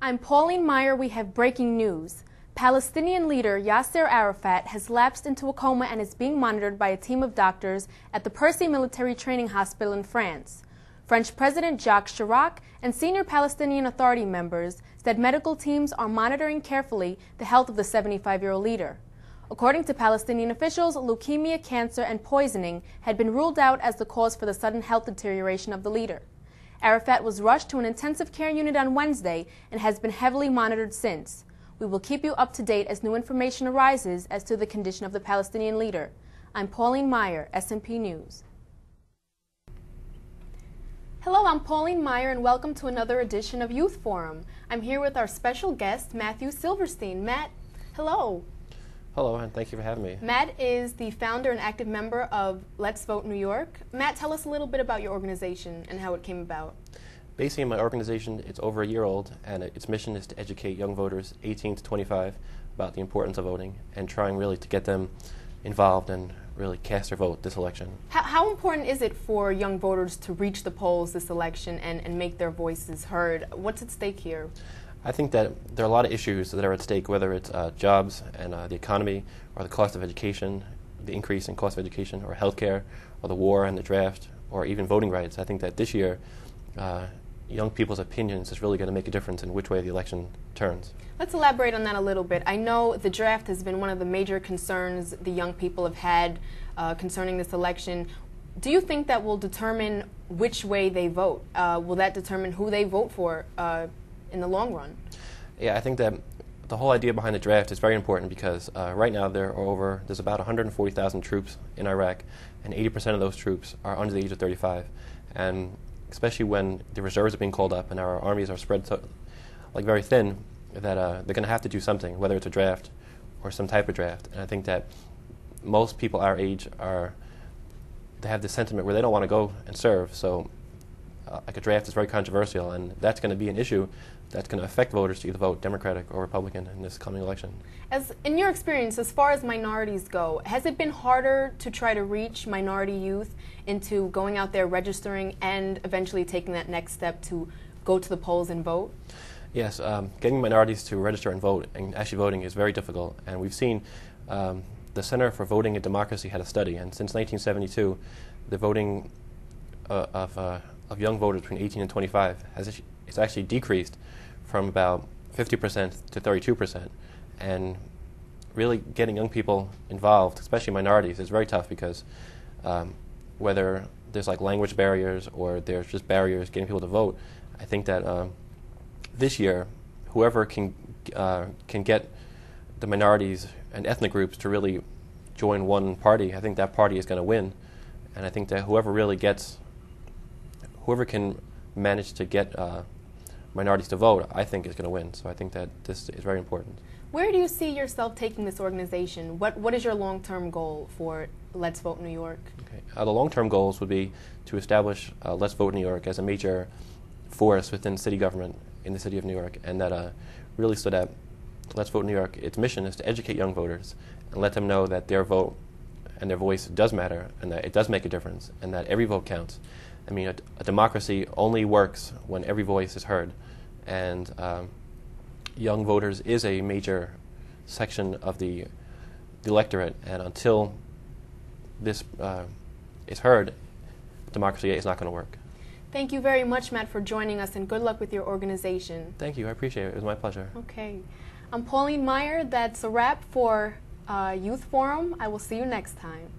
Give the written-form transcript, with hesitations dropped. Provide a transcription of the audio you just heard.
I'm Pauline Meyer. We have breaking news. Palestinian leader Yasser Arafat has lapsed into a coma and is being monitored by a team of doctors at the Percy Military Training Hospital in France. French President Jacques Chirac and senior Palestinian Authority members said medical teams are monitoring carefully the health of the 75-year-old leader. According to Palestinian officials, leukemia, cancer, and poisoning had been ruled out as the cause for the sudden health deterioration of the leader. Arafat was rushed to an intensive care unit on Wednesday and has been heavily monitored since. We will keep you up to date as new information arises as to the condition of the Palestinian leader. I'm Pauline Meyer, S&P News. Hello, I'm Pauline Meyer and welcome to another edition of Youth Forum. I'm here with our special guest, Matthew Silverstein. Matt, hello. Hello, and thank you for having me. Matt is the founder and active member of Let's Vote New York. Matt, tell us a little bit about your organization and how it came about. Basically, my organization, it's over a year old, and its mission is to educate young voters 18 to 25 about the importance of voting and trying really to get them involved and really cast their vote this election. How important is it for young voters to reach the polls this election and make their voices heard? What's at stake here? I think that there are a lot of issues that are at stake, whether it's jobs and the economy, or the cost of education, the increase in cost of education, or healthcare, or the war and the draft, or even voting rights. I think that this year, young people's opinions is really going to make a difference in which way the election turns. Let's elaborate on that a little bit. I know the draft has been one of the major concerns the young people have had concerning this election. Do you think that will determine which way they vote? Will that determine who they vote for in the long run? Yeah, I think that the whole idea behind the draft is very important because right now there's about 140,000 troops in Iraq, and 80% of those troops are under the age of 35. And especially when the reserves are being called up and our armies are spread so, very thin, that they're going to have to do something, whether it's a draft or some type of draft. And I think that most people our age they have this sentiment where they don't want to go and serve. So like a draft is very controversial, and that's going to be an issue that's going to affect voters to either vote Democratic or Republican in this coming election. As in your experience, as far as minorities go, has it been harder to try to reach minority youth into going out there, registering, and eventually taking that next step to go to the polls and vote? Yes, getting minorities to register and vote and actually voting is very difficult, and we've seen the Center for Voting and Democracy had a study, and since 1972, the voting of young voters between 18 and 25 it's actually decreased from about 50% to 32%. And really getting young people involved, especially minorities, is very tough because whether there's language barriers or there's just barriers getting people to vote, I think that this year, whoever can get the minorities and ethnic groups to really join one party, I think that party is going to win. And I think that whoever can manage to get minorities to vote, I think is going to win. So I think that this is very important. Where do you see yourself taking this organization? What is your long-term goal for Let's Vote New York? Okay. The long-term goals would be to establish Let's Vote New York as a major force within city government in the city of New York, and that really so that Let's Vote New York, its mission is to educate young voters and let them know that their vote and their voice does matter and that it does make a difference and that every vote counts. I mean, a democracy only works when every voice is heard, and young voters is a major section of the electorate, and until this is heard, democracy is not going to work. Thank you very much, Matt, for joining us, and good luck with your organization. Thank you. I appreciate it. It was my pleasure. Okay. I'm Pauline Meyer. That's a wrap for Youth Forum. I will see you next time.